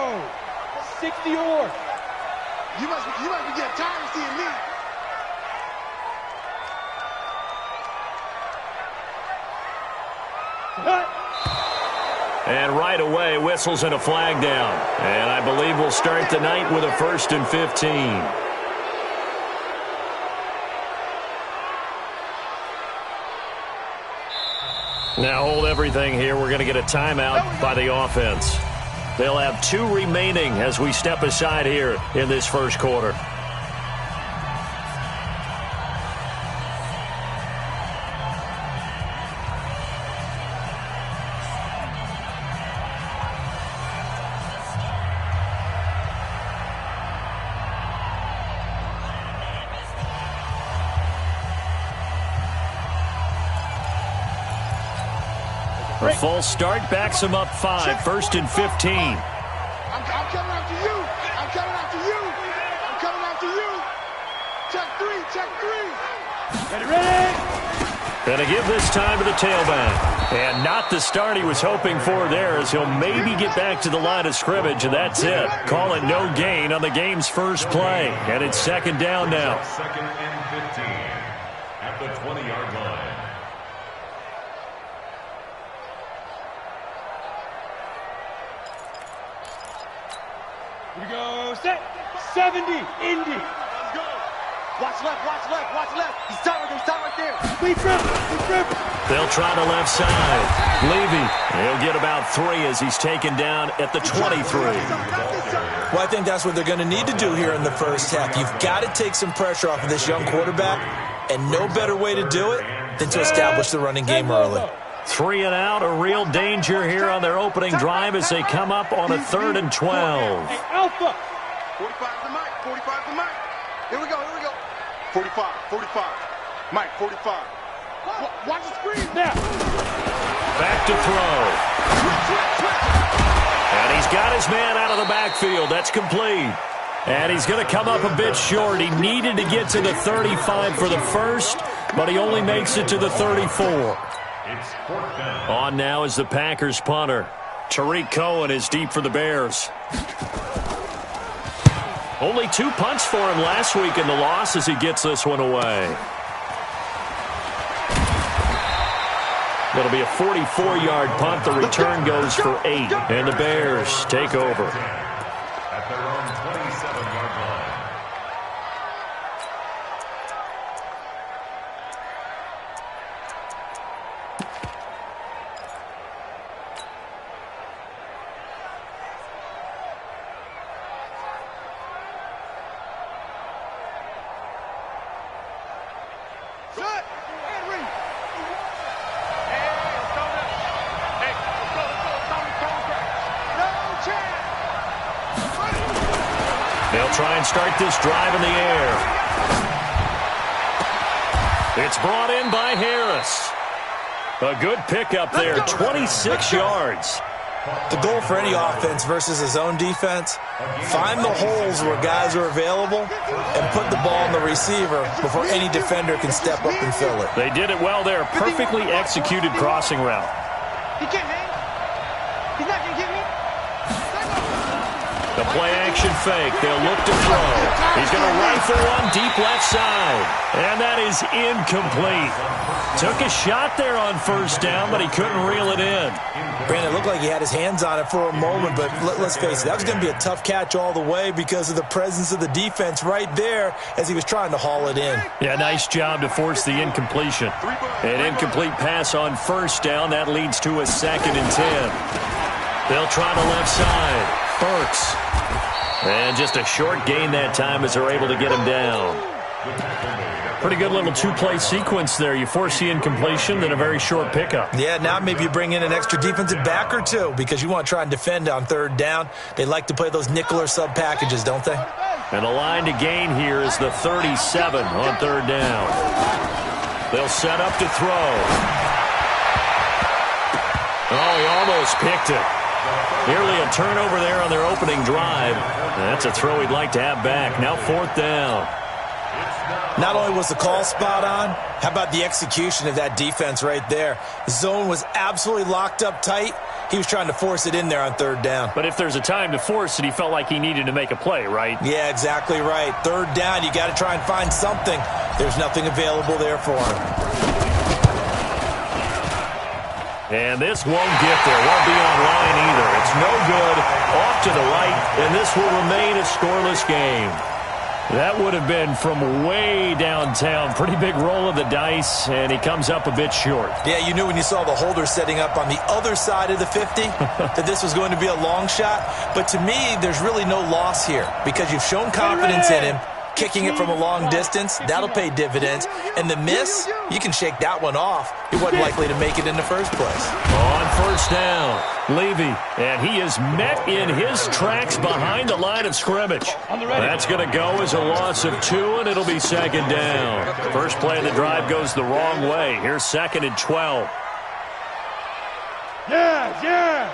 go. 60 or. You must be getting tired of seeing me. And right away, whistles and a flag down. And I believe we'll start the night with a 1st and 15. Now hold everything here. We're going to get a timeout by the offense. They'll have 2 remaining as we step aside here in this first quarter. A false start backs him up 5, 1st and 15. I'm coming after you. I'm coming after you. I'm coming after you. Check 3, check 3. Ready? And to give this time to the tailback. And not the start he was hoping for there, as he'll maybe get back to the line of scrimmage, and that's it. Call it no gain on the game's first play. And it's 2nd down now. 2nd and 15 at the 20-yard line. Here we go. Set. 70. Indy. Let's go. Watch left, watch left, watch left. He's tight right there. Lead grip. They'll try the left side. Levy, he'll get about 3 as he's taken down at the 23. Well, I think that's what they're going to need to do here in the first half. You've got to take some pressure off of this young quarterback, and no better way to do it than to establish the running game early. 3 and out, a real danger here on their opening drive as they come up on a 3rd and 12. Hey, Alpha. 45 to Mike, 45 to Mike. Here we go. 45. Mike, 45. Watch the screen. Now. Back to throw. And he's got his man out of the backfield. That's complete. And he's going to come up a bit short. He needed to get to the 35 for the first, but he only makes it to the 34. On now is the Packers punter. Tariq Cohen is deep for the Bears. Only 2 punts for him last week in the loss as he gets this one away. It'll be a 44-yard punt. The return goes for 8, and the Bears take over. At their own 27-yard line. They'll try and start this drive in the air. It's brought in by Harris. A good pickup there, 26 yards. The goal for any offense versus his own defense, find the holes where guys are available and put the ball in the receiver before any defender can step up and fill it. They did it well there. Perfectly executed crossing route. He can't hang. He's not going to get me. The play-action fake. They'll look to throw. He's going to rifle one deep left side. And that is incomplete. Took a shot there on 1st down, but he couldn't reel it in. Brandon, it looked like he had his hands on it for a moment, but let's face it, that was going to be a tough catch all the way because of the presence of the defense right there as he was trying to haul it in. Yeah, nice job to force the incompletion. An incomplete pass on 1st down. That leads to a 2nd and 10. They'll try the left side. Burks. And just a short gain that time as they're able to get him down. Pretty good little 2-play sequence there. You force the incompletion, then a very short pickup. Yeah, now maybe you bring in an extra defensive back or 2 because you want to try and defend on 3rd down. They like to play those nickel or sub packages, don't they? And the line to gain here is the 37 on 3rd down. They'll set up to throw. Oh, he almost picked it. Nearly a turnover there on their opening drive. That's a throw he'd like to have back. Now 4th down. Not only was the call spot on, how about the execution of that defense right there? The zone was absolutely locked up tight. He was trying to force it in there on third down. But if there's a time to force it, he felt like he needed to make a play, right? Yeah, exactly right. Third down, you got to try and find something. There's nothing available there for him. And this won't get there. Won't be online either. It's no good. Off to the right, and this will remain a scoreless game. That would have been from way downtown. Pretty big roll of the dice, and he comes up a bit short. Yeah, you knew when you saw the holder setting up on the other side of the 50 that this was going to be a long shot. But to me, there's really no loss here because you've shown confidence in him. Kicking it from a long distance, that'll pay dividends. And the miss, you can shake that one off. He wasn't likely to make it in the first place. On first down, Levy, and he is met in his tracks behind the line of scrimmage. That's going to go as a loss of 2, and it'll be second down. First play of the drive goes the wrong way. Here's second and 12. Yes.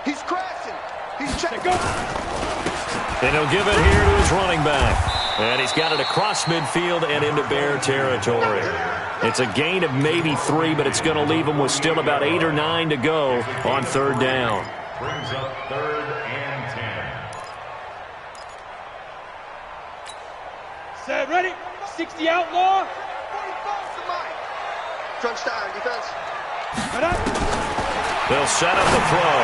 He's crashing. He's checking. And he'll give it here to his running back. And he's got it across midfield and into Bear territory. It's a gain of maybe 3, but it's going to leave him with still about 8 or 9 to go on third down. Brings up 3rd and 10. Set, ready. 60 outlaw. Crunch time, defense. They'll set up the throw.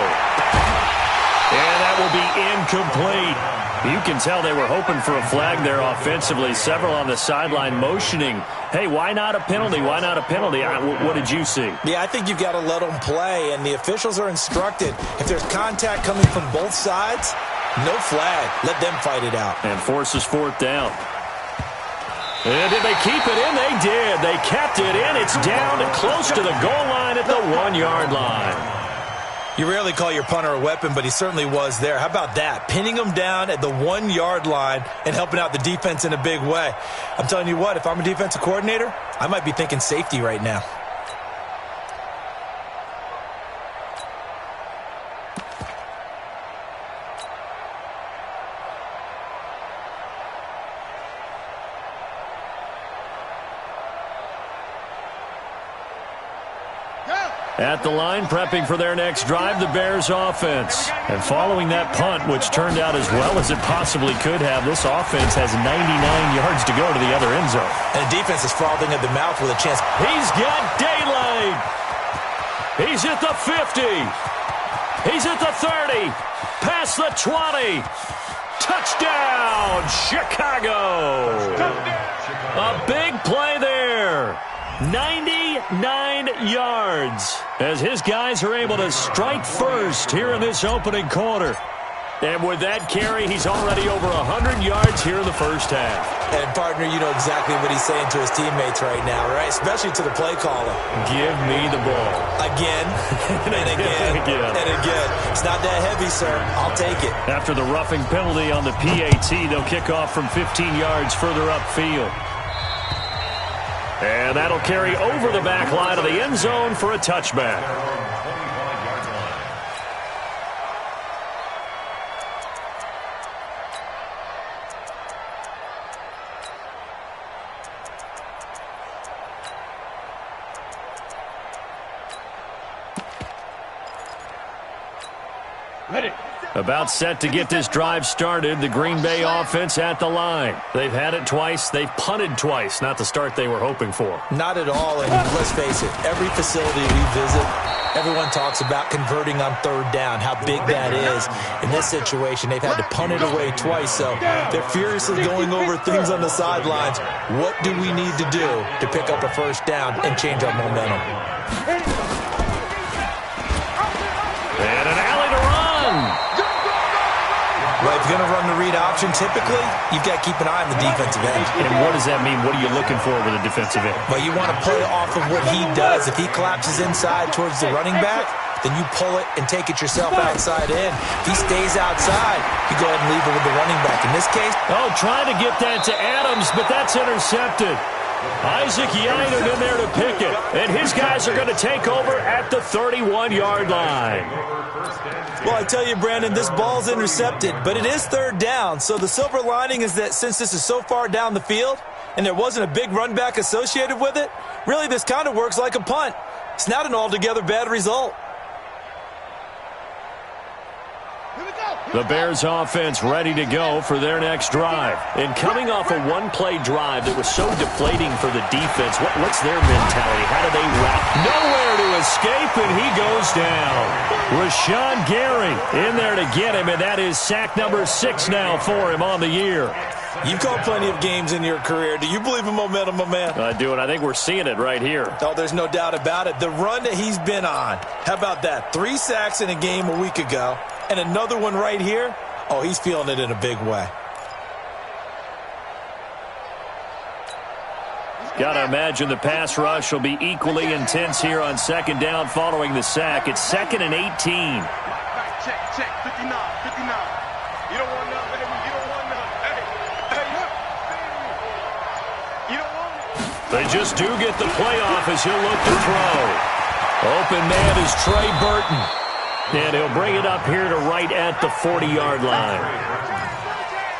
And that will be incomplete. You can tell they were hoping for a flag there offensively. Several on the sideline motioning, hey, why not a penalty? Why not a penalty? What did you see? Yeah, I think you've got to let them play, and the officials are instructed. If there's contact coming from both sides, no flag. Let them fight it out. And forces fourth down. And did they keep it in? They did. They kept it in. It's down to close to the goal line at the 1-yard line. You rarely call your punter a weapon, but he certainly was there. How about that? Pinning him down at the 1-yard line and helping out the defense in a big way. I'm telling you what, if I'm a defensive coordinator, I might be thinking safety right now. At the line, prepping for their next drive, the Bears offense. And following that punt, which turned out as well as it possibly could have, this offense has 99 yards to go to the other end zone. And the defense is frothing at the mouth with a chance. He's got daylight. He's at the 50. He's at the 30. Past the 20. Touchdown, Chicago. A big play there. 99 yards as his guys are able to strike first here in this opening quarter. And with that carry, he's already over 100 yards here in the first half. And, partner, you know exactly what he's saying to his teammates right now, right? Especially to the play caller. Give me the ball. Again, and again, and again. It's not that heavy, sir. I'll take it. After the roughing penalty on the PAT, they'll kick off from 15 yards further upfield. And that'll carry over the back line of the end zone for a touchback. Ready. About set to get this drive started, the Green Bay offense at the line. They've had it twice. They've punted twice. Not the start they were hoping for. Not at all, and let's face it, every facility we visit, everyone talks about converting on third down, how big that is. In this situation, they've had to punt it away twice, so they're furiously going over things on the sidelines. What do we need to do to pick up a first down and change our momentum? And an alley to run. Well, if you're going to run the read option, typically, you've got to keep an eye on the defensive end. And what does that mean? What are you looking for with a defensive end? Well, you want to play off of what he does. If he collapses inside towards the running back, then you pull it and take it yourself outside in. If he stays outside, you go ahead and leave it with the running back. In this case, trying to get that to Adams, but that's intercepted. Isaac Yinum in there to pick it. And his guys are going to take over at the 31-yard line. Well, I tell you, Brandon, this ball's intercepted, but it is third down. So the silver lining is that since this is so far down the field and there wasn't a big run back associated with it, really this kind of works like a punt. It's not an altogether bad result. The Bears offense ready to go for their next drive. And coming off a one-play drive that was so deflating for the defense, what's their mentality? How do they wrap? Nowhere to escape, and he goes down. Rashawn Gary in there to get him, and that is sack number 6 now for him on the year. You've called plenty of games in your career. Do you believe in momentum, my man? I do, and I think we're seeing it right here. Oh, there's no doubt about it. The run that he's been on, how about that? 3 sacks in a game a week ago, and another one right here. Oh, he's feeling it in a big way. Got to imagine the pass rush will be equally intense here on second down following the sack. It's 2nd and 18. Check, 59, 59. You don't want none, baby. You don't want none. Hey, look. You don't want it. They just do get the playoff as he'll look to throw. Open man is Trey Burton. And he'll bring it up here to right at the 40-yard line.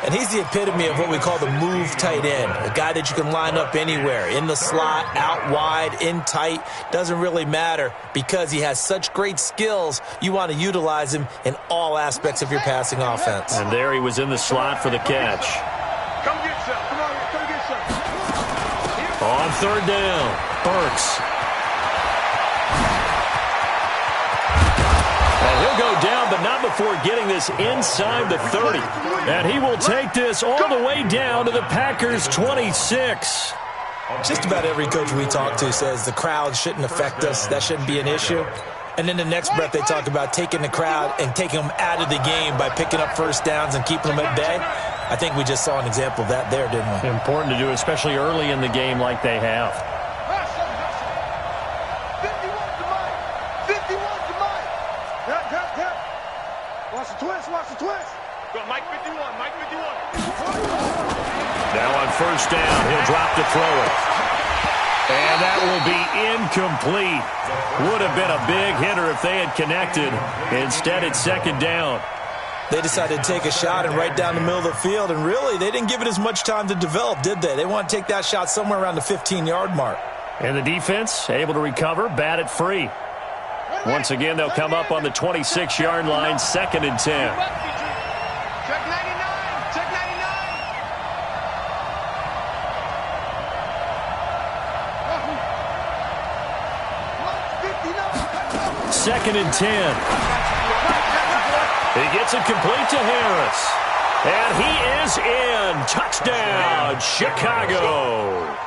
And he's the epitome of what we call the move tight end, a guy that you can line up anywhere, in the slot, out wide, in tight, doesn't really matter because he has such great skills. You want to utilize him in all aspects of your passing offense. And there he was in the slot for the catch. Come get some. Come on here. Come get some. On third down, Burks. And he'll go down, but not before getting this inside the 30. And he will take this all the way down to the Packers' 26. Just about every coach we talk to says the crowd shouldn't affect us. That shouldn't be an issue. And in the next breath, they talk about taking the crowd and taking them out of the game by picking up first downs and keeping them at bay. I think we just saw an example of that there, didn't we? Important to do, especially early in the game like they have. 51 to Mike. 51 to Mike. Watch the twist. Watch the twist. Go, Mike 51. Mike 51. Now on first down, he'll drop to throw it. And that will be incomplete. Would have been a big hitter if they had connected. Instead, it's second down. They decided to take a shot and right down the middle of the field, and really, they didn't give it as much time to develop, did they? They want to take that shot somewhere around the 15-yard mark. And the defense able to recover, bat it free. Once again, they'll come up on the 26-yard line, 2nd and 10. Check 99. Check 99. 2nd and 10. He gets it complete to Harris. And he is in. Touchdown, Chicago.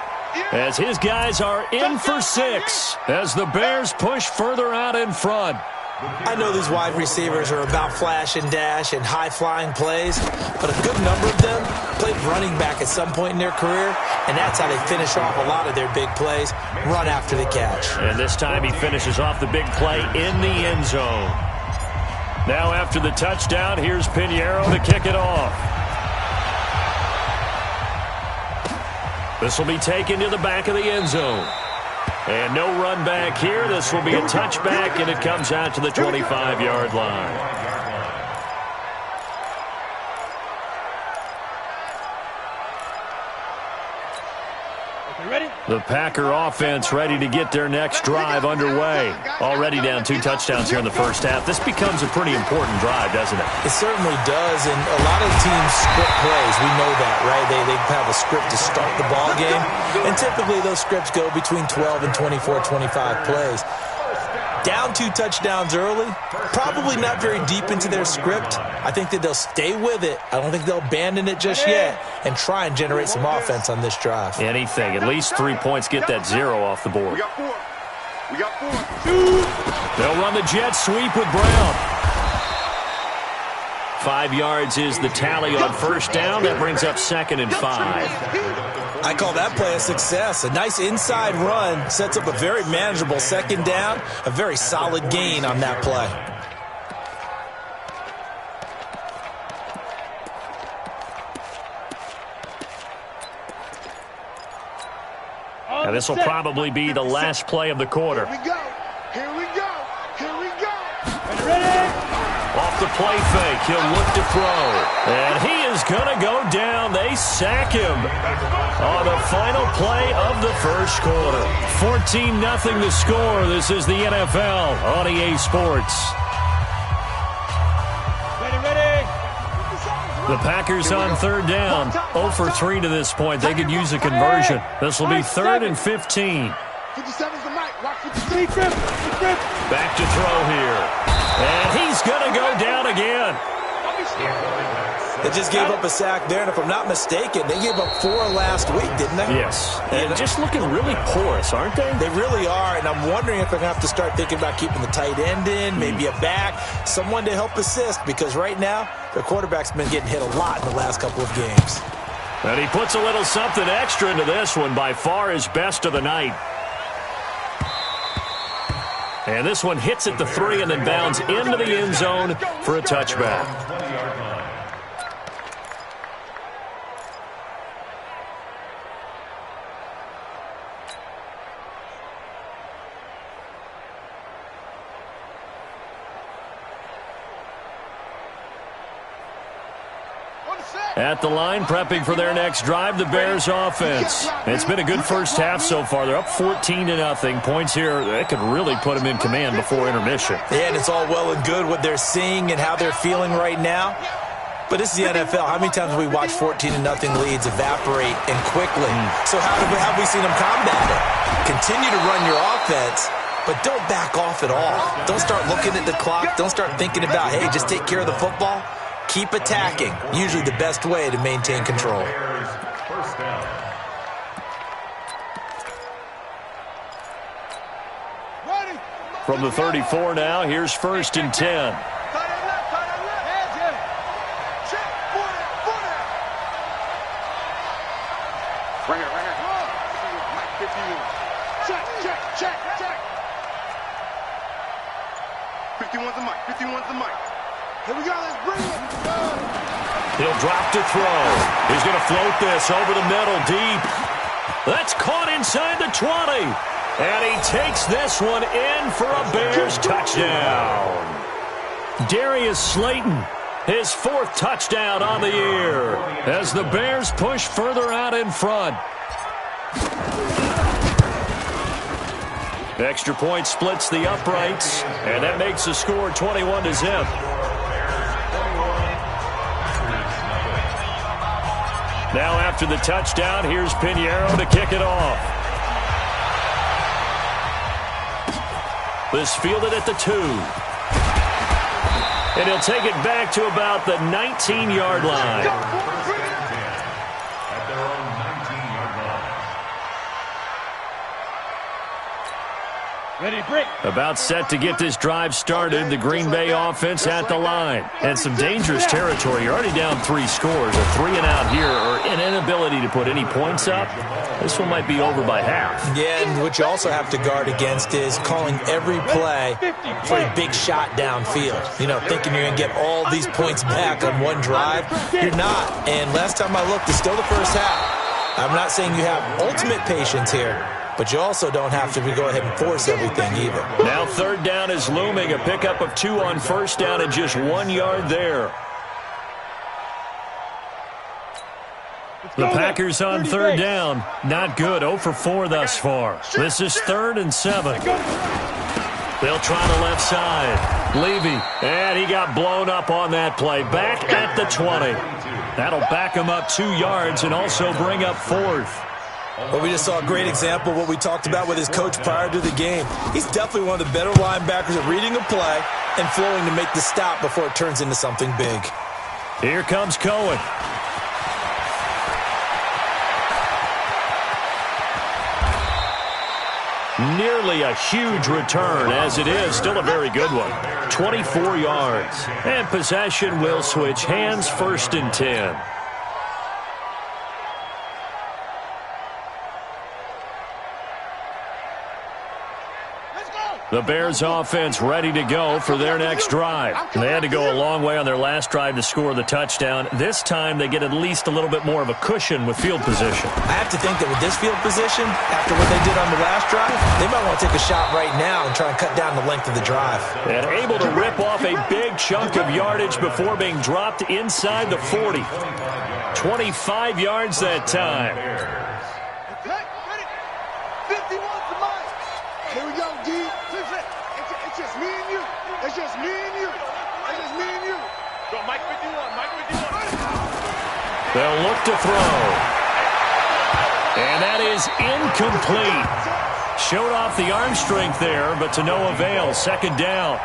As his guys are in for 6 as the Bears push further out in front. I know these wide receivers are about flash and dash and high-flying plays, but a good number of them played running back at some point in their career, and that's how they finish off a lot of their big plays, run after the catch. And this time he finishes off the big play in the end zone. Now after the touchdown, here's Pinheiro to kick it off. This will be taken to the back of the end zone. And no run back here. This will be a touchback, and it comes out to the 25-yard line. The Packer offense ready to get their next drive underway. Already down 2 touchdowns here in the first half. This becomes a pretty important drive, doesn't it? It certainly does, and a lot of teams script plays. We know that, right? They have a script to start the ball game, and typically those scripts go between 12 and 24, 25 plays. Down 2 touchdowns early, probably not very deep into their script. I think that they'll stay with it. I don't think they'll abandon it just yet and try and generate some offense on this drive. Anything. At least 3 points. Get that 0 off the board. We got 4. We got 4. They'll run the jet sweep with Brown. 5 yards is the tally on first down. That brings up 2nd and 5. I call that play a success. A nice inside run sets up a very manageable second down, a very solid gain on that play. And this will probably be the last play of the quarter. Here we go. Here we go. Here we go. Ready? Off the play fake, he'll look to throw. And he is going to go down. They sack him on the final play of the first quarter. 14-0 the score. This is the NFL on EA Sports. Ready? The Packers on third down. 0 for 3 to this point. They could use a conversion. This will be 3rd and 15. 57's the mic. Watch 53. Back to throw here. And he's going to go down again. They just gave up a sack there, and if I'm not mistaken, they gave up 4 last week, didn't they? Yes. And just looking really porous, aren't they? They really are, and I'm wondering if they're going to have to start thinking about keeping the tight end in, maybe a back, someone to help assist, because right now, their quarterback's been getting hit a lot in the last couple of games. And he puts a little something extra into this one, by far his best of the night. And this one hits at the 3 and then bounds into the end zone for a touchback. At the line, prepping for their next drive, the Bears offense. It's been a good first half so far. They're up 14-0. Points here, that could really put them in command before intermission. Yeah, and it's all well and good what they're seeing and how they're feeling right now. But this is the NFL. How many times have we watched 14-0 leads evaporate and quickly? So how have we seen them combat it? Continue to run your offense, but don't back off at all. Don't start looking at the clock. Don't start thinking about, hey, just take care of the football. Keep attacking. Usually the best way to maintain control. From the 34 now, here's 1st and 10. Right here. Mike 51. Check. 51's the mic. 51's the mic. Here we go. Let's bring it. He'll drop to throw. He's going to float this over the middle deep. That's caught inside the 20. And he takes this one in for a Bears touchdown. Darius Slayton, his 4th touchdown on the year as the Bears push further out in front. Extra point splits the uprights, and that makes the score 21-0. Now after the touchdown, here's Pinheiro to kick it off. This fielded at the 2. And he'll take it back to about the 19-yard line. Ready, break. About set to get this drive started. The Green Bay offense at the line. And some dangerous territory. You're already down 3 scores. A 3-and-out here, or an inability to put any points up. This one might be over by half. Yeah, and what you also have to guard against is calling every play for a big shot downfield. You know, thinking you're going to get all these points back on one drive. You're not. And last time I looked, it's still the first half. I'm not saying you have ultimate patience here, but you also don't have to go ahead and force everything either. Now 3rd down is looming. A pickup of 2 on 1st down and just 1 yard there. The Packers on 3rd down. Not good. 0 for 4 thus far. This is 3rd and 7. They'll try the left side. Levy. And he got blown up on that play. Back at the 20. That'll back him up 2 yards and also bring up 4th. Well, we just saw a great example of what we talked about with his coach prior to the game. He's definitely one of the better linebackers at reading a play and flowing to make the stop before it turns into something big. Here comes Cohen. Nearly a huge return, as it is still a very good one. 24 yards. And possession will switch hands, 1st and 10. Let's go. The Bears offense ready to go for their next drive. They had to go a long way on their last drive to score the touchdown. This time they get at least a little bit more of a cushion with field position. I have to think that with this field position, after what they did on the last drive, they might want to take a shot right now and try and cut down the length of the drive. And able to rip off a big chunk of yardage before being dropped inside the 40. 25 yards that time. Okay, ready? 51 for Mike. Here we go, D. It's just me and you. It's just me and you. It's just me and you. Go, Mike 51. Mike 51. They'll look to throw. And that is incomplete. Showed off the arm strength there, but to no avail. Second down.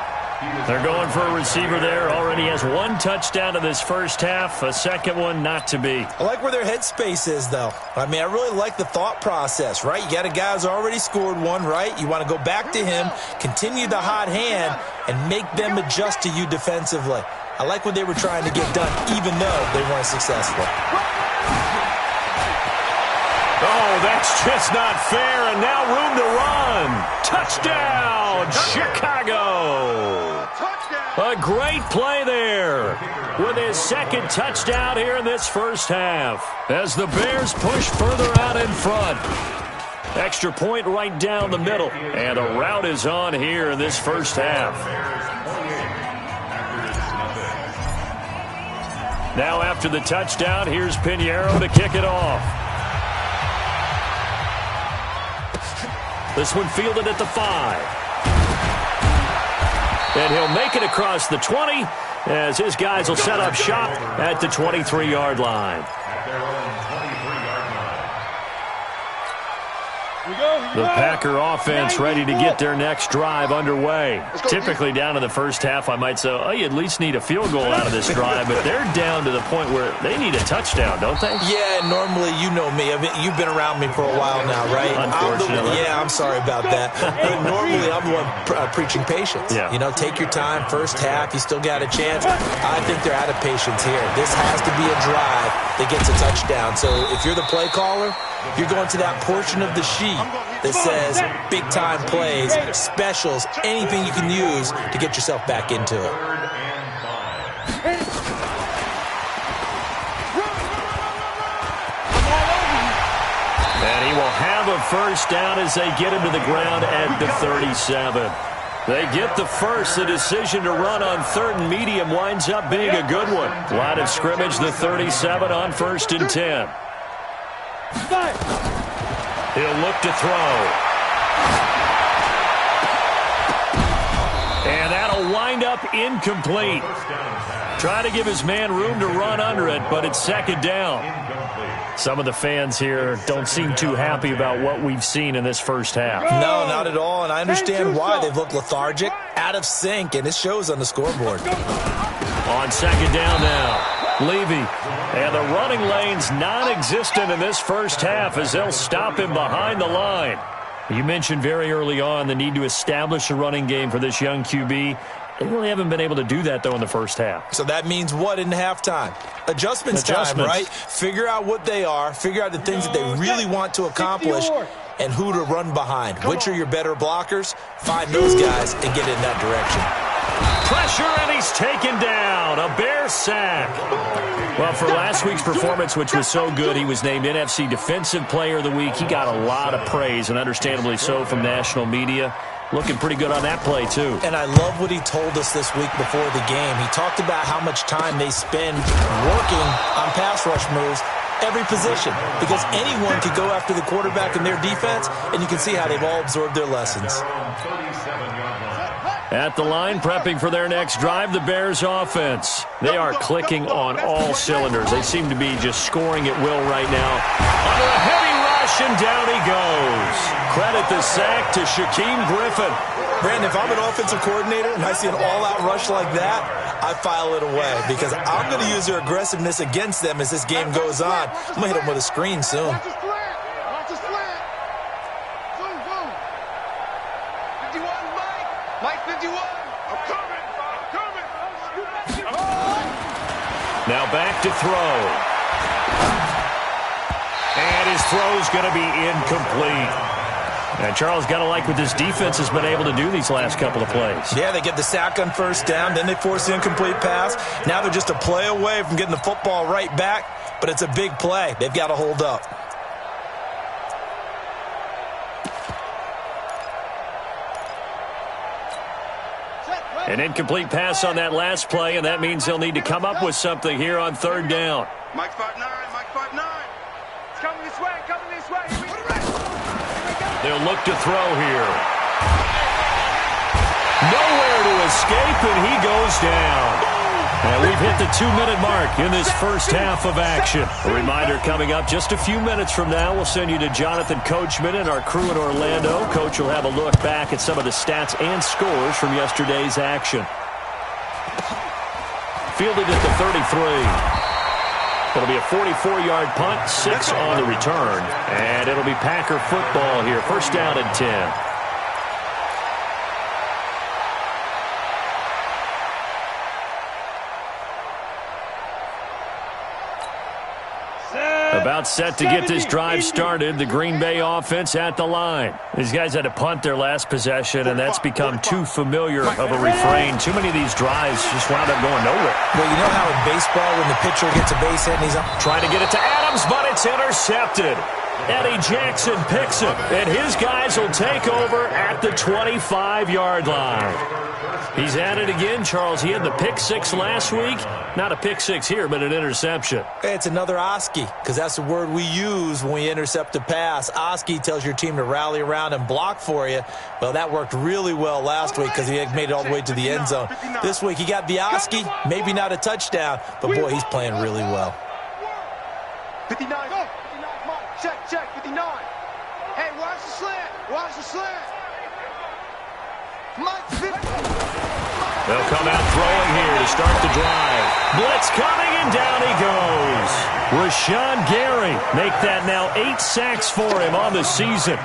They're going for a receiver there. Already has one touchdown in this first half. A second one not to be. I like where their headspace is, though. I mean, I really like the thought process, right? You got a guy who's already scored one, right? You want to go back to him, continue the hot hand, and make them adjust to you defensively. I like what they were trying to get done, even though they weren't successful. Oh, that's just not fair, and now room to run. Touchdown, Chicago. A great play there with his second touchdown here in this first half as the Bears push further out in front. Extra point right down the middle, and a rout is on here in this first half. Now after the touchdown, here's Pinheiro to kick it off. This one fielded at the 5. And he'll make it across the 20 as his guys will set up shop at the 23-yard line. The Packer offense ready to get their next drive underway. Typically down in the first half, I might say, oh, you at least need a field goal out of this drive, but they're down to the point where they need a touchdown, don't they? Yeah, normally, you know me. I mean, you've been around me for a while now, right? Unfortunately. I'm sorry about that. But normally, I'm the one preaching patience. Yeah. You know, take your time, first half, you still got a chance. I think they're out of patience here. This has to be a drive that gets a touchdown. So if you're the play caller, you're going to that portion of the sheet that says big-time plays, specials, anything you can use to get yourself back into it. And he will have a first down as they get him to the ground at the 37. They get the first. The decision to run on third and medium winds up being a good one. Line of scrimmage, the 37 on 1st and 10. He'll look to throw. And that'll wind up incomplete. Trying to give his man room to run under it, but it's second down. Some of the fans here don't seem too happy about what we've seen in this first half. No, not at all, and I understand why. They've looked lethargic, out of sync, and it shows on the scoreboard. On second down now. Levy, and the running lane's non-existent in this first half as they'll stop him behind the line. You mentioned very early on the need to establish a running game for this young QB. They really haven't been able to do that, though, in the first half. So that means what in halftime? Adjustments time, right? Figure out what they are, figure out the things that they really want to accomplish, and who to run behind. Which are your better blockers? Find those guys and get in that direction. Pressure, and he's taken down. A Bear sack. Well, for last week's performance, which was so good, he was named NFC Defensive Player of the Week. He got a lot of praise, and understandably so, from national media. Looking pretty good on that play, too. And I love what he told us this week before the game. He talked about how much time they spend working on pass rush moves, every position, because anyone could go after the quarterback in their defense, and you can see how they've all absorbed their lessons. At the line, prepping for their next drive, the Bears offense. They are clicking on all cylinders. They seem to be just scoring at will right now. Under a heavy rush, and down he goes. Credit the sack to Shaquem Griffin. Brandon, if I'm an offensive coordinator and I see an all-out rush like that, I file it away because I'm going to use their aggressiveness against them as this game goes on. I'm going to hit them with a screen soon. Watch the slant. Boom, boom. 51, Mike. Mike 51. I'm coming. Now back to throw. And his throw's going to be incomplete. And Charles, got to like what this defense has been able to do these last couple of plays. Yeah, they get the sack on first down, then they force the incomplete pass. Now they're just a play away from getting the football right back, but it's a big play. They've got to hold up. An incomplete pass on that last play, and that means they'll need to come up with something here on third down. Mike 5-9, Mike 5-9. It's coming this way, coming this way. They'll look to throw here. Nowhere to escape, and he goes down. And we've hit the 2-minute mark in this first half of action. A reminder coming up just a few minutes from now. We'll send you to Jonathan Coachman and our crew in Orlando. Coach will have a look back at some of the stats and scores from yesterday's action. Fielded at the 33. It'll be a 44-yard punt, 6 on the return. And it'll be Packer football here. First down and 10. About set to get this drive started. The Green Bay offense at the line. These guys had to punt their last possession, and that's become too familiar of a refrain. Too many of these drives just wound up going nowhere. Well, you know how in baseball when the pitcher gets a base hit and he's up trying to get it to Adams, but it's intercepted. Eddie Jackson picks it, and his guys will take over at the 25-yard line. He's at it again, Charles. He had the pick six last week. Not a pick six here, but an interception. It's another Oski, because that's the word we use when we intercept a pass. Oski tells your team to rally around and block for you. Well, that worked really well last week because he had made it all the way to the end zone. This week he got the Oski, maybe not a touchdown, but boy, he's playing really well. 59, 59, Mike, check, 59. Hey, watch the slant. Mike, 50. They'll come out throwing here to start the drive. Blitz coming, and down he goes. Rashawn Gary make that now 8 sacks for him on the season.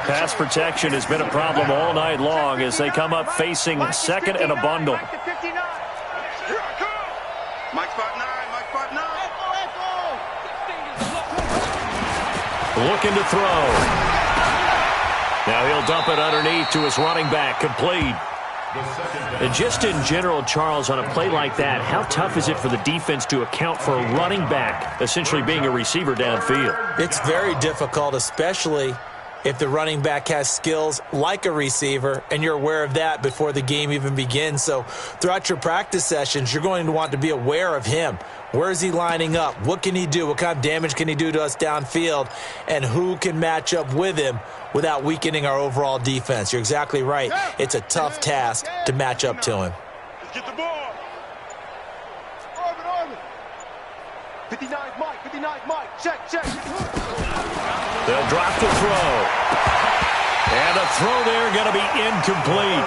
Pass protection has been a problem all night long as they come up facing second and a bundle. Mike 59. Mike 5-9, Mike 5-9. Looking to throw. Now he'll dump it underneath to his running back, complete. And just in general, Charles, on a play like that, how tough is it for the defense to account for a running back essentially being a receiver downfield? It's very difficult, especially if the running back has skills like a receiver, and you're aware of that before the game even begins. So throughout your practice sessions, you're going to want to be aware of him. Where is he lining up? What can he do? What kind of damage can he do to us downfield? And who can match up with him without weakening our overall defense? You're exactly right. It's a tough task to match up to him. Let's get the ball. Orbit. 59 Mike, check. They'll drop the throw. And a throw there going to be incomplete.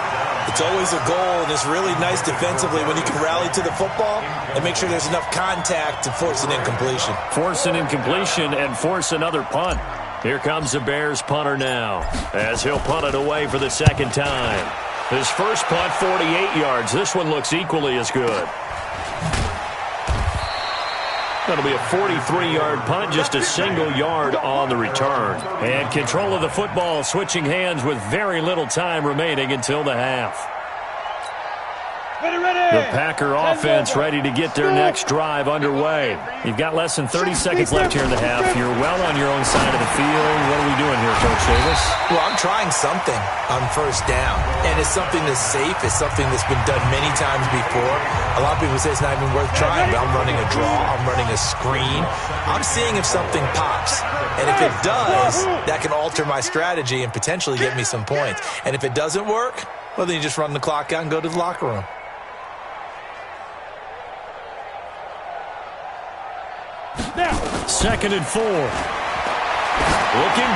It's always a goal, and it's really nice defensively when you can rally to the football and make sure there's enough contact to force an incompletion. Force an incompletion and force another punt. Here comes the Bears punter now as he'll punt it away for the second time. His first punt, 48 yards. This one looks equally as good. That'll be a 43-yard punt, just a single yard on the return. And control of the football switching hands with very little time remaining until the half. The Packer offense ready to get their next drive underway. You've got less than 30 seconds left here in the half. You're well on your own side of the field. What are we doing here, Coach Davis? Well, I'm trying something on first down, and it's something that's safe. It's something that's been done many times before. A lot of people say it's not even worth trying, but I'm running a draw. I'm running a screen. I'm seeing if something pops, and if it does, that can alter my strategy and potentially get me some points. And if it doesn't work, well, then you just run the clock out and go to the locker room. Second and 4. Looking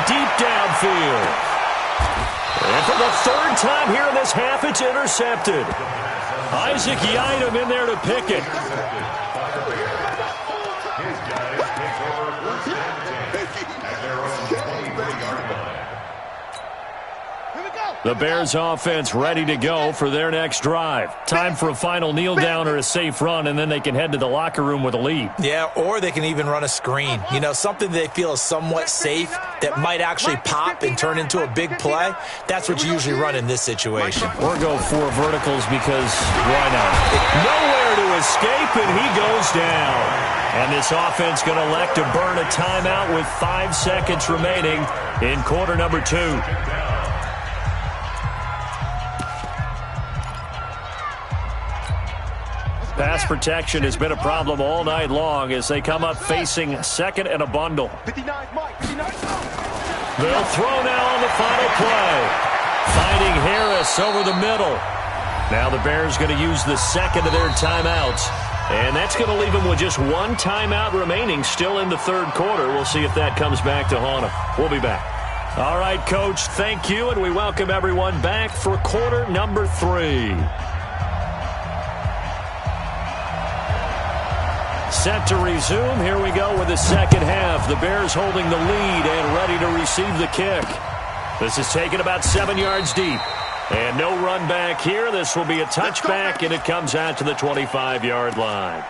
deep downfield. And for the third time here in this half, it's intercepted. Isaac Yiadom in there to pick it. Here we go. The Bears offense ready to go for their next drive. Time for a final kneel down or a safe run, and then they can head to the locker room with a lead. Yeah, or they can even run a screen. You know, something they feel is somewhat safe that might actually pop and turn into a big play. That's what you usually run in this situation. Or go 4 verticals because why not? Nowhere to escape, and he goes down. And this offense going to elect to burn a timeout with 5 seconds remaining in quarter number 2. Pass protection has been a problem all night long as they come up facing second and a bundle. They'll throw now on the final play. Finding Harris over the middle. Now the Bears going to use the second of their timeouts. And that's going to leave them with just 1 timeout remaining still in the third quarter. We'll see if that comes back to haunt them. We'll be back. All right, Coach, thank you, and we welcome everyone back for quarter number 3. Set to resume. Here we go with the second half. The Bears holding the lead and ready to receive the kick. This is taken about 7 yards deep. And no run back here. This will be a touchback, and it comes out to the 25-yard line.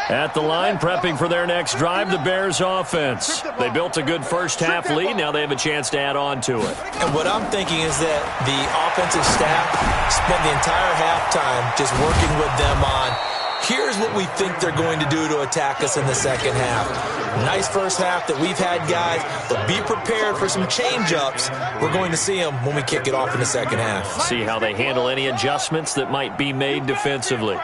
At the line, prepping for their next drive, the Bears offense. They built a good first-half lead. Now they have a chance to add on to it. And what I'm thinking is that the offensive staff spent the entire halftime just working with them on, here's what we think they're going to do to attack us in the second half. Nice first half that we've had, guys, but be prepared for some change-ups. We're going to see them when we kick it off in the second half. See how they handle any adjustments that might be made defensively.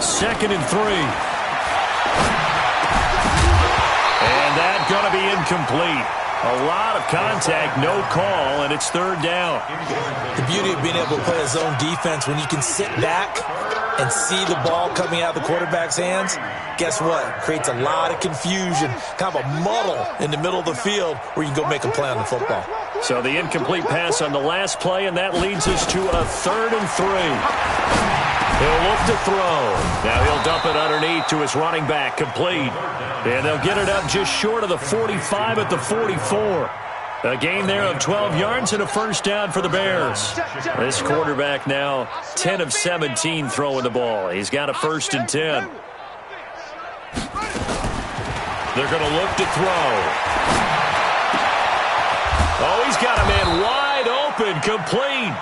Second and 3. And that's going to be incomplete. A lot of contact, no call, and it's third down. The beauty of being able to play a zone defense, when you can sit back and see the ball coming out of the quarterback's hands, guess what? Creates a lot of confusion, kind of a muddle in the middle of the field where you can go make a play on the football. So the incomplete pass on the last play, and that leads us to a 3rd and 3. He'll look to throw. Now he'll dump it underneath to his running back, complete. And they'll get it up just short of the 45 at the 44. A gain there of 12 yards and a first down for the Bears. This quarterback now 10 of 17 throwing the ball. He's got a 1st and 10. They're going to look to throw. Oh, he's got a man wide open, complete.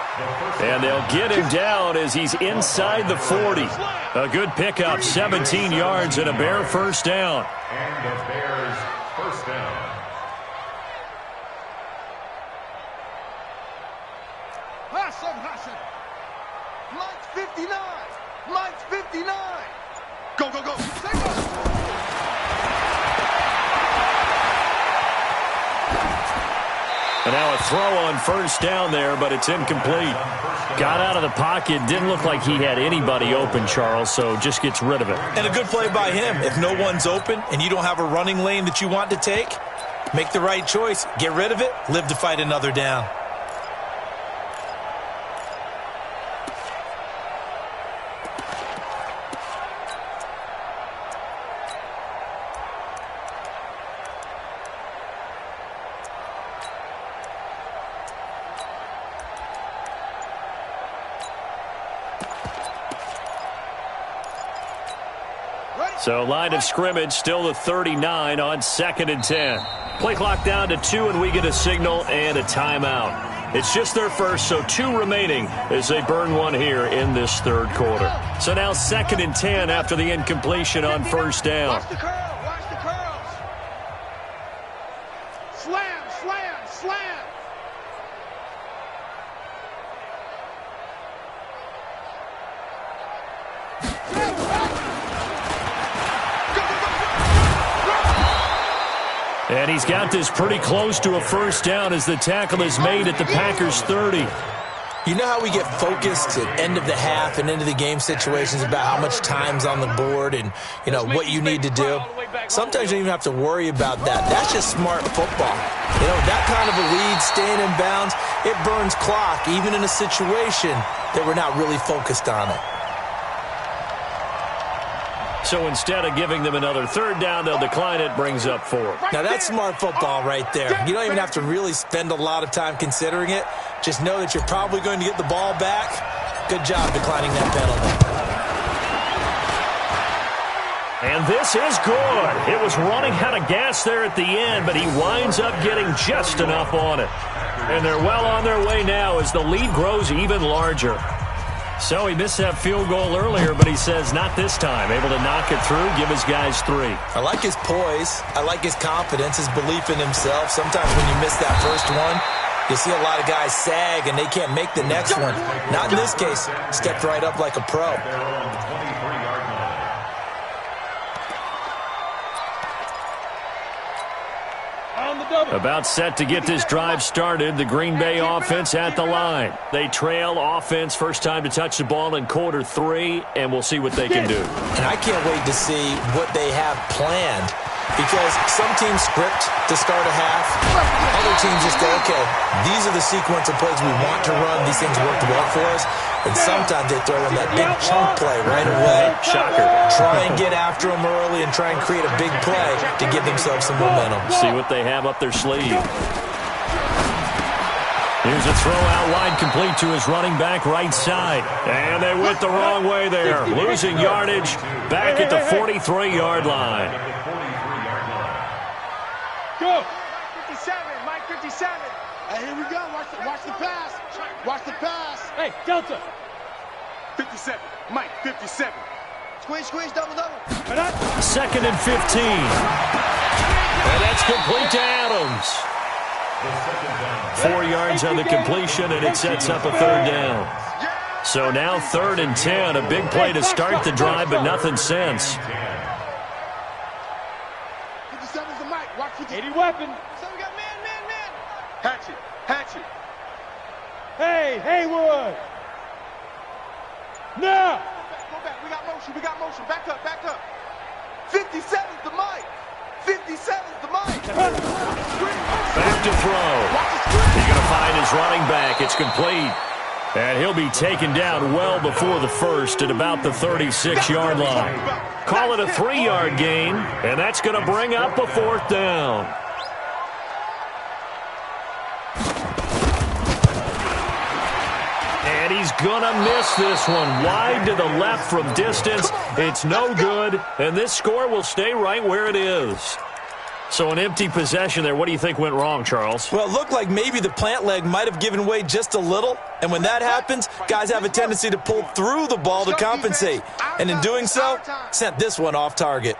And they'll get him down as he's inside the 40. A good pickup, 17 yards and a Bear first down. And the Bears first down. Hassan. Mike's 59. Go. And now a throw on first down there, but it's incomplete. Got out of the pocket. Didn't look like he had anybody open, Charles, so just gets rid of it. And a good play by him. If no one's open and you don't have a running lane that you want to take, make the right choice. Get rid of it. Live to fight another down. So line of scrimmage still the 39 on 2nd and 10. Play clock down to 2, and we get a signal and a timeout. It's just their first, so 2 remaining as they burn one here in this third quarter. So now 2nd and 10 after the incompletion on first down. Watch the curls. Slam. And he's got this pretty close to a first down as the tackle is made at the Packers' 30. You know how we get focused at end of the half and into the game situations about how much time's on the board and, you know, what you need to do? Sometimes you don't even have to worry about that. That's just smart football. You know, that kind of a lead, staying in bounds, it burns clock, even in a situation that we're not really focused on it. So instead of giving them another third down, they'll decline it, brings up 4. Now, that's smart football right there. You don't even have to really spend a lot of time considering it. Just know that you're probably going to get the ball back. Good job declining that penalty. And this is good. It was running out of gas there at the end, but he winds up getting just enough on it. And they're well on their way now as the lead grows even larger. So he missed that field goal earlier, but he says not this time. Able to knock it through, give his guys 3. I like his poise. I like his confidence, his belief in himself. Sometimes when you miss that first one, you see a lot of guys sag and they can't make the next one. Not in this case. Stepped right up like a pro. About set to get this drive started. The Green Bay offense at the line. They trail offense first time to touch the ball in quarter 3, and we'll see what they can do. And I can't wait to see what they have planned, because some teams script to start a half. Other teams just go, okay, these are the sequence of plays we want to run. These things worked well for us. And sometimes they throw in that big chunk play right away. Shocker. Try and get after them early and try and create a big play to give themselves some momentum. See what they have up their sleeve. Here's a throw out wide, complete to his running back right side. And they went the wrong way there. Losing yardage back at the 43-yard line. Go. 57, Mike 57. Hey, here we go. Watch the pass. Watch the pass. Hey, Delta. 57, Mike 57. Squeeze, double. 2nd and 15. And that's complete to Adams. 4 yards on the completion, and it sets up a 3rd down. So now 3rd and 10. A big play to start the drive, but nothing since. 57's the Mike. Watch 50. 80 weapon. So we got man. Hatchet. Hey, Haywood. Now. Go back. We got motion. Back up. 57's the Mike. 57's the Mike. Back to throw. He's going to find his running back. It's complete. And he'll be taken down well before the first at about the 36-yard line. Call it a 3-yard gain, and that's going to bring up a 4th down. And he's going to miss this one. Wide to the left from distance. It's no good, and this score will stay right where it is. So an empty possession there. What do you think went wrong, Charles? Well, it looked like maybe the plant leg might have given way just a little. And when that happens, guys have a tendency to pull through the ball to compensate. And in doing so, sent this one off target.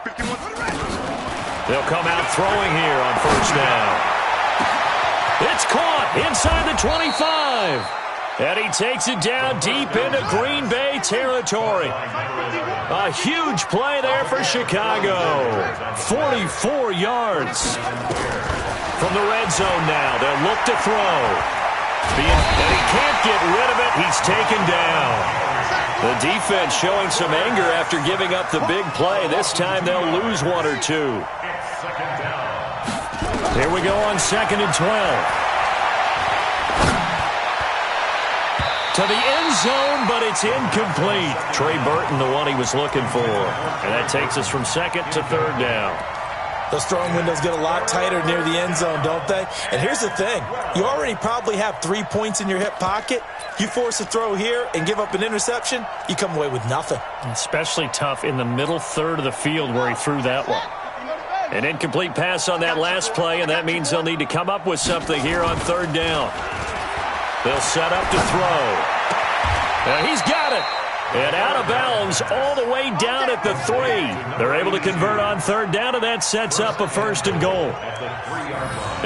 They'll come out throwing here on 1st down. It's caught inside the 25. And he takes it down deep into Green Bay territory. A huge play there for Chicago. 44 yards. From the red zone now, they'll look to throw. And he can't get rid of it. He's taken down. The defense showing some anger after giving up the big play. This time they'll lose 1 or 2. Here we go on 2nd and 12. To the end zone, but it's incomplete. Trey Burton, the one he was looking for. And that takes us from 2nd to 3rd down. Those throwing windows get a lot tighter near the end zone, don't they? And here's the thing. You already probably have 3 points in your hip pocket. You force a throw here and give up an interception, you come away with nothing. Especially tough in the middle third of the field where he threw that one. An incomplete pass on that last play, and that means they'll need to come up with something here on 3rd down. They'll set up to throw. And he's got it. And out of bounds all the way down at the 3. They're able to convert on 3rd down, and that sets up a 1st and goal.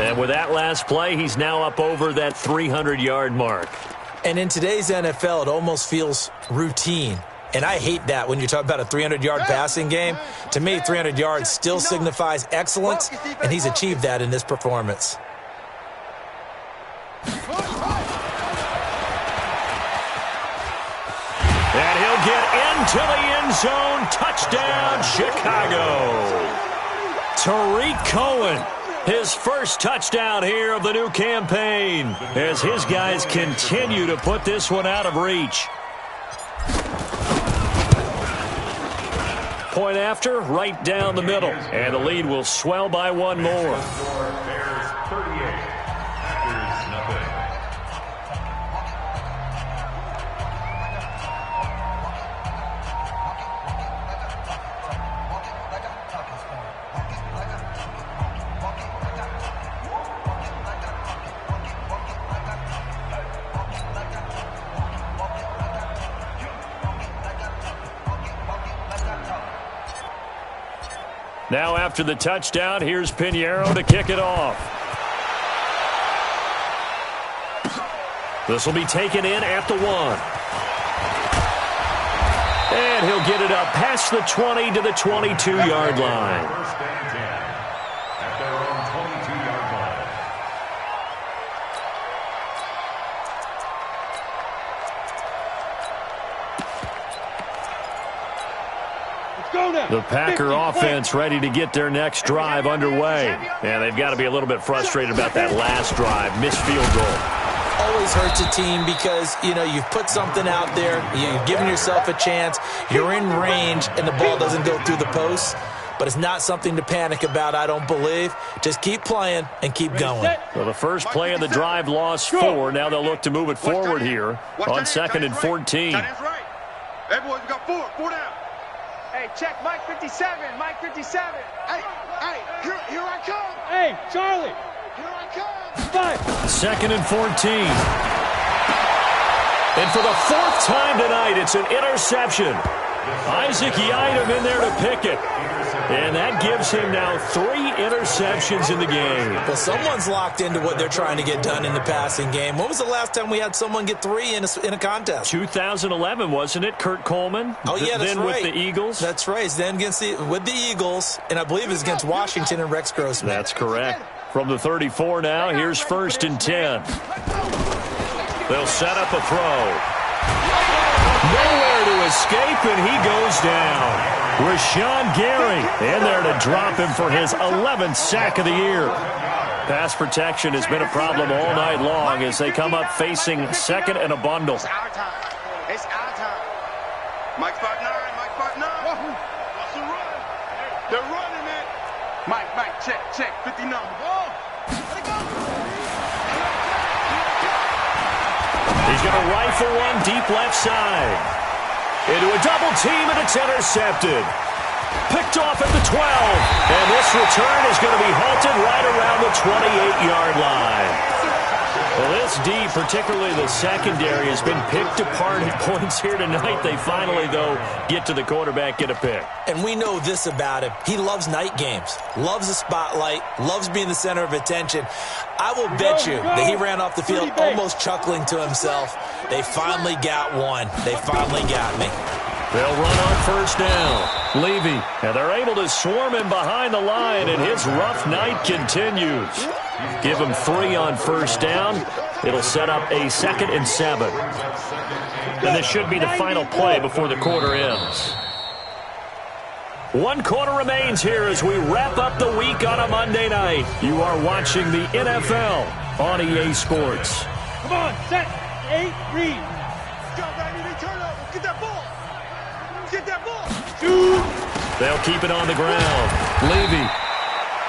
And with that last play, he's now up over that 300-yard mark. And in today's NFL, it almost feels routine. And I hate that when you talk about a 300-yard passing game. To me, 300 yards still signifies excellence, and he's achieved that in this performance. And he'll get into the end zone. Touchdown, Chicago. Tariq Cohen, his first touchdown here of the new campaign, as his guys continue to put this one out of reach. point after, right down the middle. And the lead will swell by one more. Bears 38, Packers nothing. Now after the touchdown, here's Pinheiro to kick it off. This will be taken in at the 1. And he'll get it up past the 20 to the 22-yard line. First and 10 at their own 22-yard line. Let's go now. The Packer 50, offense ready to get their next drive underway. And they've got to be a little bit frustrated about that last drive. Missed field goal. Always hurts a team because, you know, you've put something out there, you've given yourself a chance, you're in range, and the ball doesn't go through the posts. But it's not something to panic about, I don't believe. Just keep playing and keep going. So the first play of the drive lost 4. Now they'll look to move it forward here on 2nd and 14. That's right. Hey, boys, we got 4 down. Hey, check Mike 57. Mike 57. Hey, here I come. Hey, Charlie. Here I come. 5. 2nd and 14. And for the 4th time tonight, it's an interception. Isaac Yiadom in there to pick it. And that gives him now 3 interceptions in the game. Well, someone's locked into what they're trying to get done in the passing game. When was the last time we had someone get 3 in a contest? 2011, wasn't it, Kurt Coleman? Oh, yeah, that's then right. with the Eagles? That's right. Then with the Eagles, and I believe it's against Washington and Rex Grossman. That's correct. From the 34 now, here's 1st and 10. They'll set up a throw. Nowhere to escape, and he goes down. Rashawn Gary in there to drop him for his 11th sack of the year. Pass protection has been a problem all night long as they come up facing 2nd and a bundle. It's our time. It's our time. Mike 5'9", Mike 5'9". What's the run? They're running it. Mike, check, 50 number. Let it go. He's going to rifle one deep left side. Into a double team, and it's intercepted. Picked off at the 12. And this return is going to be halted right around the 28-yard line. Well, this D, particularly the secondary, has been picked apart at points here tonight. They finally, though, get to the quarterback, get a pick. And we know this about him. He loves night games, loves the spotlight, loves being the center of attention. I will bet you that he ran off the field almost chuckling to himself. They finally got one. They finally got me. They'll run on 1st down. Levy, and they're able to swarm him behind the line, and his rough night continues. Give him 3 on 1st down. It'll set up a 2nd and 7. And this should be the final play before the quarter ends. 1 quarter remains here as we wrap up the week on a Monday night. You are watching the NFL on EA Sports. Come on, set. 8, read. Go, baby, turn over. Get that ball. Get that ball. Shoot. They'll keep it on the ground. Levy,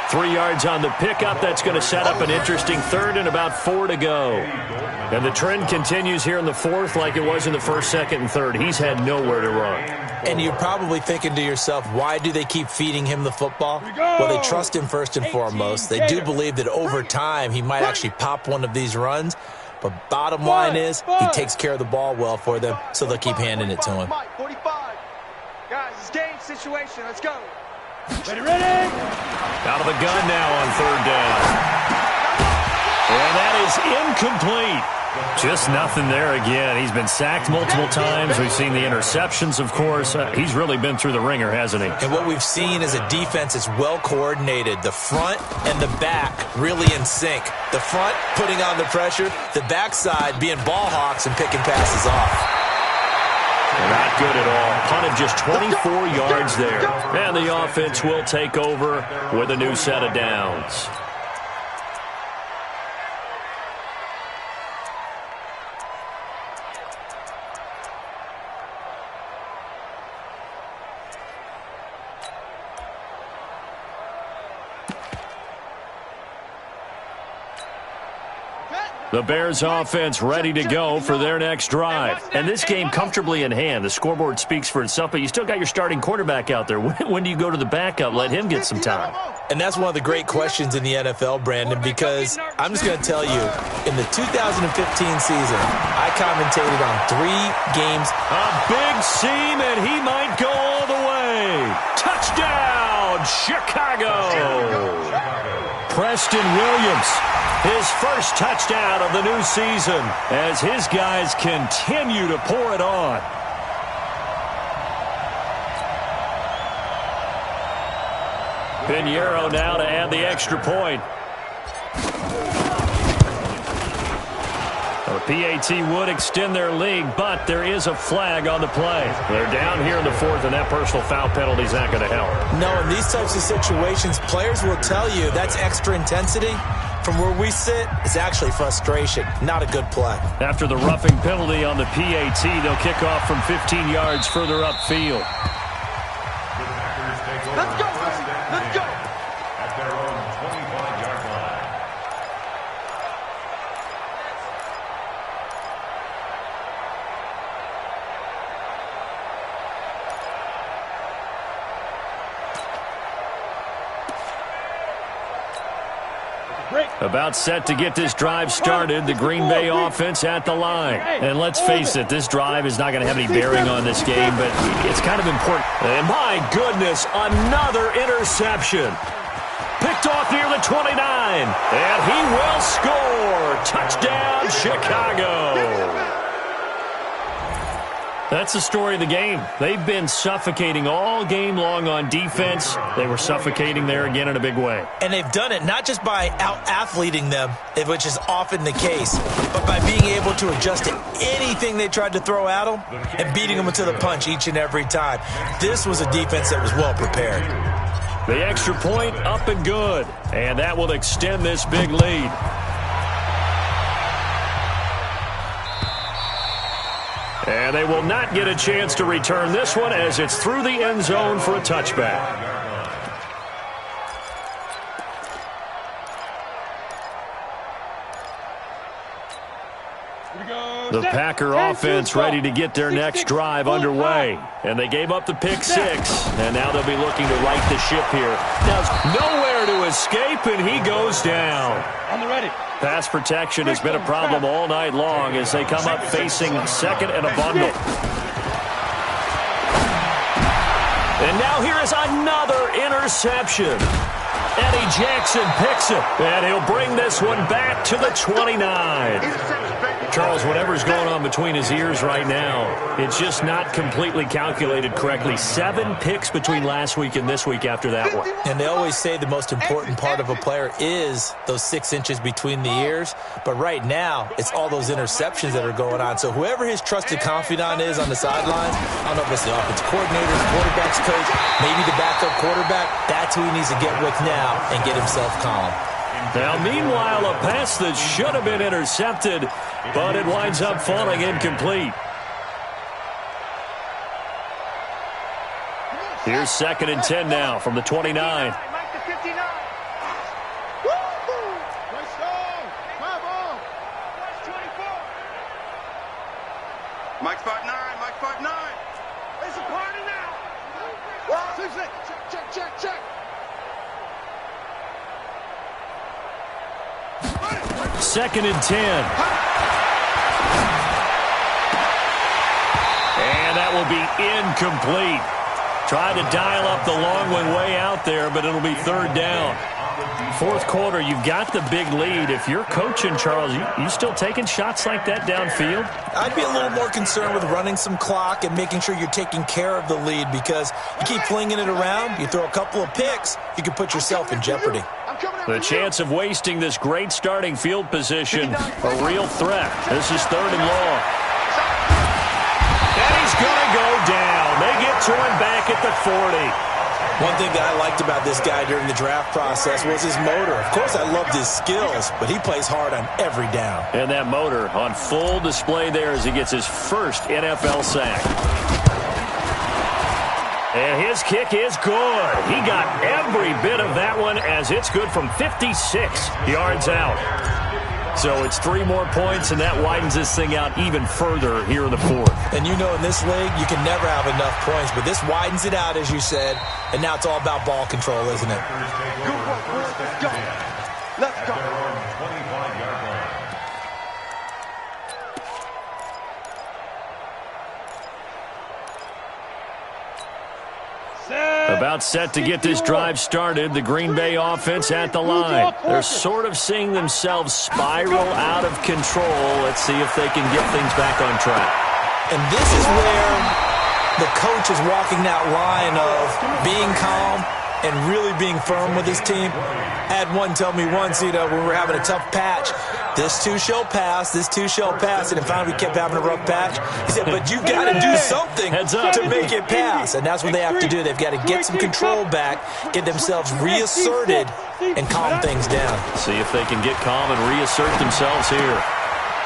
3 yards on the pickup. That's going to set up an interesting 3rd and about 4 to go. And the trend continues here in the 4th like it was in the 1st, 2nd, and 3rd. He's had nowhere to run. And you're probably thinking to yourself, why do they keep feeding him the football? Well, they trust him first and foremost. They do believe that over time he might actually pop one of these runs. But bottom line is he takes care of the ball well for them, so they'll keep handing it to him. 45. Guys, it's game situation. Let's go. Ready? Out of the gun now on 3rd down. And that is incomplete. Just nothing there again. He's been sacked multiple times. We've seen the interceptions, of course. He's really been through the ringer, hasn't he? And what we've seen is a defense that's well coordinated. The front and the back really in sync. The front putting on the pressure, the backside being ball hawks and picking passes off. Not good at all. Punted just 24 yards there. And the offense will take over with a new set of downs. The Bears offense ready to go for their next drive. And this game comfortably in hand. The scoreboard speaks for itself, but you still got your starting quarterback out there. When do you go to the backup? Let him get some time. And that's one of the great questions in the NFL, Brandon, because I'm just going to tell you, in the 2015 season, I commentated on 3 games. A big seam, and he might go all the way. Touchdown, Chicago. Preston Williams, his first touchdown of the new season as his guys continue to pour it on. Pinheiro now to add the extra point. The PAT would extend their lead, but there is a flag on the play. They're down here in the 4th, and that personal foul penalty is not going to help. No, in these types of situations, players will tell you that's extra intensity. From where we sit, it's actually frustration. Not a good play. After the roughing penalty on the PAT, they'll kick off from 15 yards further upfield. Let's go, baby. Let's go. At their own 25-yard line. About set to get this drive started, the Green Bay offense at the line. And let's face it, this drive is not going to have any bearing on this game, but it's kind of important. And my goodness, another interception. Picked off near the 29, and he will score. Touchdown, Chicago. That's the story of the game. They've been suffocating all game long on defense. They were suffocating there again in a big way. And they've done it not just by out-athleting them, which is often the case, but by being able to adjust to anything they tried to throw at them and beating them to the punch each and every time. This was a defense that was well prepared. The extra point up and good. And that will extend this big lead. And they will not get a chance to return this one as it's through the end zone for a touchback. The Packer offense ready to get their next drive underway. And they gave up the pick 6, and now they'll be looking to right the ship here. Now, nowhere to escape, and he goes down. On the ready. Pass protection has been a problem all night long as they come up facing second and a bundle. And now here is another interception. Eddie Jackson picks it, and he'll bring this one back to the 29. Charles, whatever's going on between his ears right now, it's just not completely calculated correctly. 7 picks between last week and this week after that one. And they always say the most important part of a player is those 6 inches between the ears. But right now, it's all those interceptions that are going on. So whoever his trusted confidant is on the sidelines, I don't know if it's the offensive coordinator, the quarterback's coach, maybe the backup quarterback, that's who he needs to get with now and get himself calm. Now, meanwhile, a pass that should have been intercepted, but it winds up falling incomplete. Here's 2nd and 10 now from the 29. Mike the 59. Let's go. Come on. Watch 24. Mike 5'9", Mike 5'9". It's a party now. Check. 2nd and 10. And that will be incomplete. Tried to dial up the long one way out there, but it'll be 3rd down. 4th quarter, you've got the big lead. If you're coaching, Charles, you still taking shots like that downfield? I'd be a little more concerned with running some clock and making sure you're taking care of the lead, because you keep flinging it around, you throw a couple of picks, you can put yourself in jeopardy. The chance of wasting this great starting field position, a real threat. This is 3rd and long. And he's going to go down. They get to him back at the 40. One thing that I liked about this guy during the draft process was his motor. Of course, I loved his skills, but he plays hard on every down. And that motor on full display there as he gets his first NFL sack. And his kick is good. He got every bit of that one as it's good from 56 yards out. So it's 3 more points, and that widens this thing out even further here in the fourth. And you know in this league, you can never have enough points, but this widens it out, as you said, and now it's all about ball control, isn't it? Good work, boys. Let's go. Let's go. About set to get this drive started. The Green Bay offense at the line. They're sort of seeing themselves spiral out of control. Let's see if they can get things back on track. And this is where the coach is walking that line of being calm and really being firm with his team. I had one tell me once, when we were having a tough patch, this too shall pass, this too shall pass, and finally we kept having a rough patch. He said, but you got to do something to make it pass, and that's what they have to do. They've got to get some control back, get themselves reasserted, and calm things down. See if they can get calm and reassert themselves here.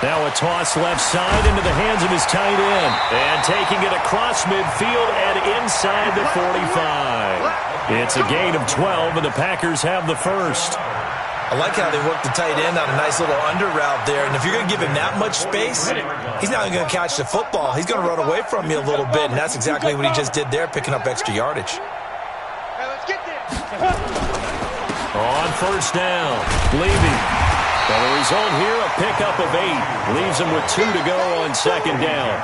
Now a toss left side into the hands of his tight end, and taking it across midfield and inside the 45. It's a gain of 12, and the Packers have the first. I like how they worked the tight end on a nice little under route there. And if you're going to give him that much space, he's not going to catch the football. He's going to run away from you a little bit, and that's exactly what he just did there, picking up extra yardage. Hey, let's get there. On first down, Levy. Well, the result here, a pickup of 8. Leaves him with 2 to go on second down.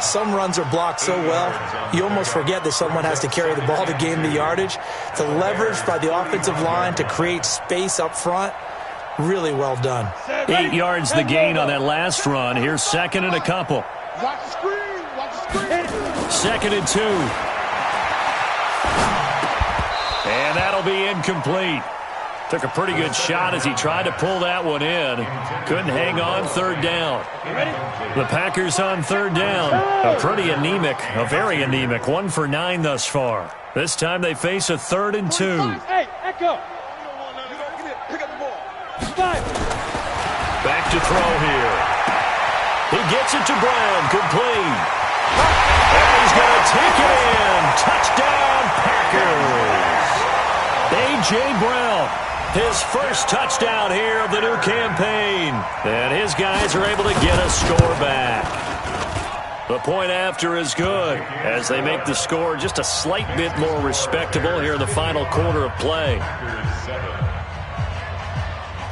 Some runs are blocked so well, you almost forget that someone has to carry the ball to gain the yardage. The leverage by the offensive line to create space up front, really well done. 8 yards the gain on that last run. Here's second and a couple. Watch the screen. Watch the screen. Second and 2. And that'll be incomplete. Took a pretty good shot as he tried to pull that one in. Couldn't hang on third down. The Packers on third down. A pretty anemic, a very anemic 1 for 9 thus far. This time they face a 3rd and 2. Hey, Echo. Pick up the ball. Back to throw here. He gets it to Brown, complete. And he's going to take it in. Touchdown, Packers. A.J. Brown. His first touchdown here of the new campaign. And his guys are able to get a score back. The point after is good as they make the score just a slight bit more respectable here in the final quarter of play.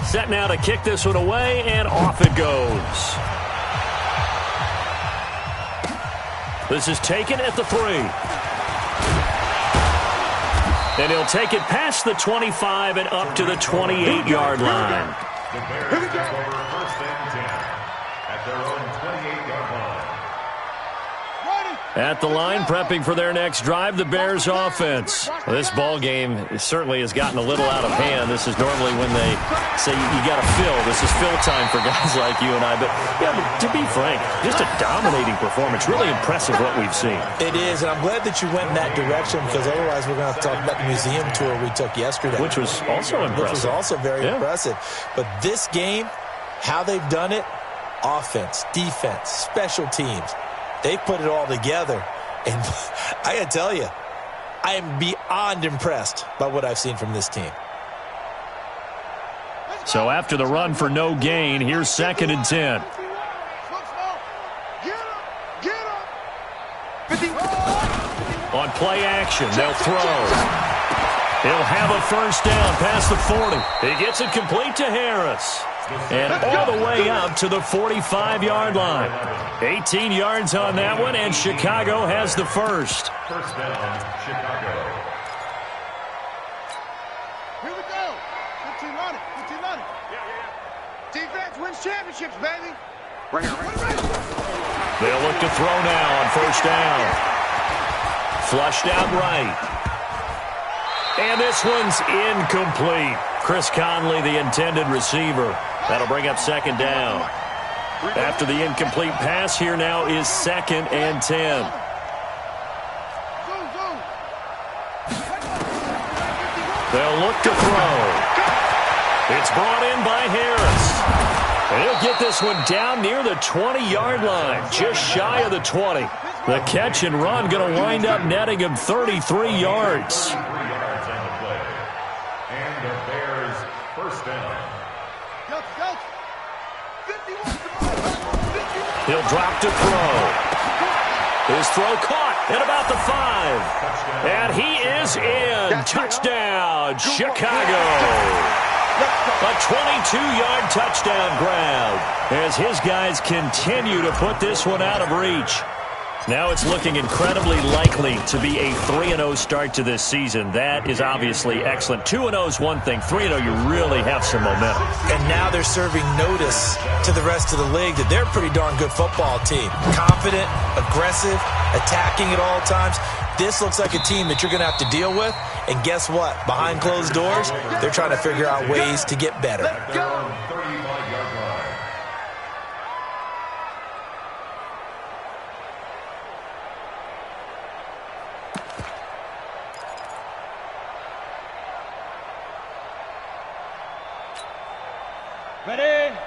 Set now to kick this one away, and off it goes. This is taken at the 3. And he'll take it past the 25 and up to the 28-yard line. The Bears recover first and 10 at their own 28-yard line. At the line, prepping for their next drive, the Bears offense. This ball game certainly has gotten a little out of hand. This is normally when they say you got to fill. This is fill time for guys like you and I. But, yeah, to be frank, just a dominating performance. Really impressive what we've seen. It is, and I'm glad that you went in that direction because otherwise we're going to have to talk about the museum tour we took yesterday. Which was also impressive. Which was also very impressive. But this game, how they've done it, offense, defense, special teams, they put it all together. And I got to tell you, I am beyond impressed by what I've seen from this team. So after the run for no gain, here's second and 10. On play action, they'll throw. He'll have a first down past the 40. He gets it complete to Harris. And all the way up to the 45-yard line. 18 yards on that one, and Chicago has the first. First down, Chicago. Here we go. 15 running. 15 running. Defense wins championships, baby. Right here. They'll look to throw now on first down. Flushed out right. And this one's incomplete. Chris Conley, the intended receiver. That'll bring up second down. After the incomplete pass, here now is second and 10. They'll look to throw. It's brought in by Harris. And he'll get this one down near the 20-yard line, just shy of the 20. The catch and run going to wind up netting him 33 yards. 33 yards on the play. And the Bears first down. He'll drop to throw. His throw caught at about the 5. And he is in. Touchdown, Chicago. A 22-yard touchdown grab as his guys continue to put this one out of reach. Now it's looking incredibly likely to be a 3-0 start to this season. That is obviously excellent. 2-0 is one thing. 3-0, you really have some momentum. And now they're serving notice to the rest of the league that they're a pretty darn good football team. Confident, aggressive, attacking at all times. This looks like a team that you're going to have to deal with. And guess what? Behind closed doors, they're trying to figure out ways to get better.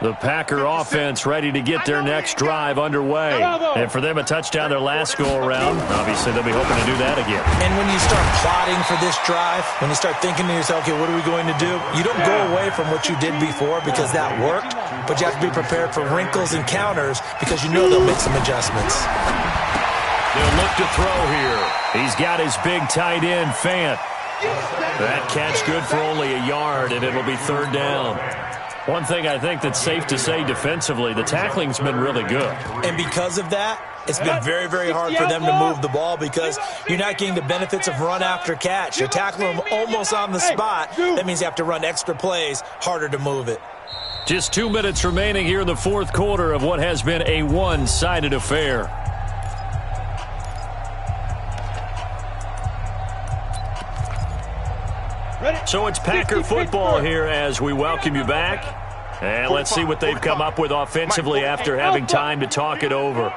The Packer offense ready to get their next drive underway. And for them, a touchdown their last go-around. Obviously, they'll be hoping to do that again. And when you start plotting for this drive, when you start thinking to yourself, okay, what are we going to do? You don't go away from what you did before because that worked, but you have to be prepared for wrinkles and counters because you know they'll make some adjustments. They'll look to throw here. He's got his big tight end, Fant. That catch good for only a yard, and it'll be third down. One thing I think that's safe to say defensively, the tackling's been really good. And because of that, it's been very, very hard for them to move the ball because you're not getting the benefits of run after catch. You're tackling them almost on the spot. That means you have to run extra plays, harder to move it. Just 2 minutes remaining here in the fourth quarter of what has been a one-sided affair. So it's Packer football here as we welcome you back. And let's see what they've come up with offensively after having time to talk it over. On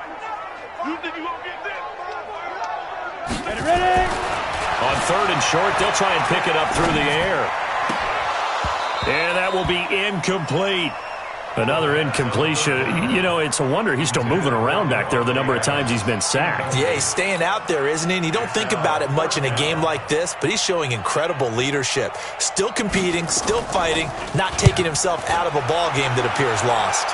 third and short, they'll try and pick it up through the air. And that will be incomplete. Another incompletion. You know, it's a wonder he's still moving around back there the number of times he's been sacked. Yeah, he's staying out there, isn't he? And you don't think about it much in a game like this, but he's showing incredible leadership. Still competing, still fighting, not taking himself out of a ball game that appears lost.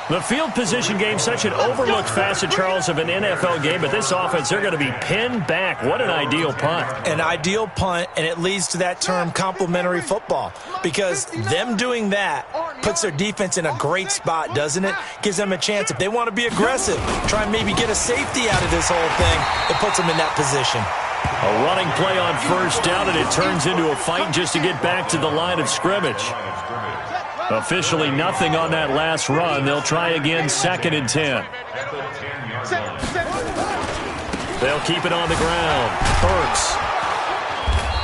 The field position game, such an overlooked facet, Charles, of an NFL game, but this offense, they're going to be pinned back. What an ideal punt. An ideal punt, and it leads to that term complementary football, because them doing that puts their defense in a great spot, doesn't it? Gives them a chance, if they want to be aggressive, try and maybe get a safety out of this whole thing. It puts them in that position. A running play on first down, and it turns into a fight just to get back to the line of scrimmage. Officially nothing on that last run. They'll try again, 2nd and 10. They'll keep it on the ground. Burks.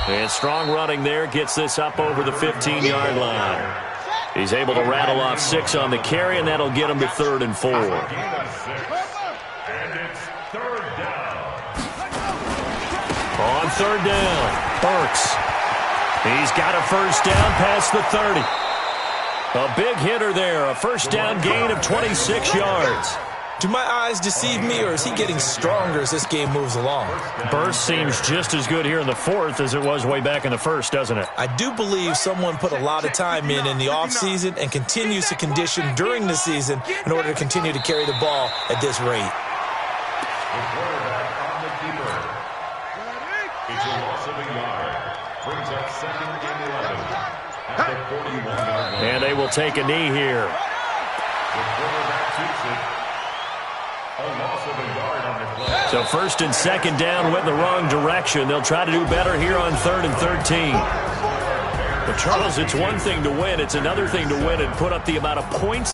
And strong running there gets this up over the 15-yard line. He's able to rattle off 6 on the carry, and that'll get him to 3rd and 4. And it's third down. On third down, Burks. He's got a first down past the 30. A big hitter there, a first down gain of 26 yards. Do my eyes deceive me, or is he getting stronger as this game moves along? Burst seems just as good here in the fourth as it was way back in the first, doesn't it? I do believe someone put a lot of time in the offseason and continues to condition during the season in order to continue to carry the ball at this rate. The quarterback on the keeper. It's a loss of a yard. Brings up 2nd and 11 at the 41-yard line. And they will take a knee here. The quarterback keeps it. A loss of a yard on the play. So 1st and 2nd down went in the wrong direction. They'll try to do better here on 3rd and 13. But Charles, it's one thing to win. It's another thing to win and put up the amount of points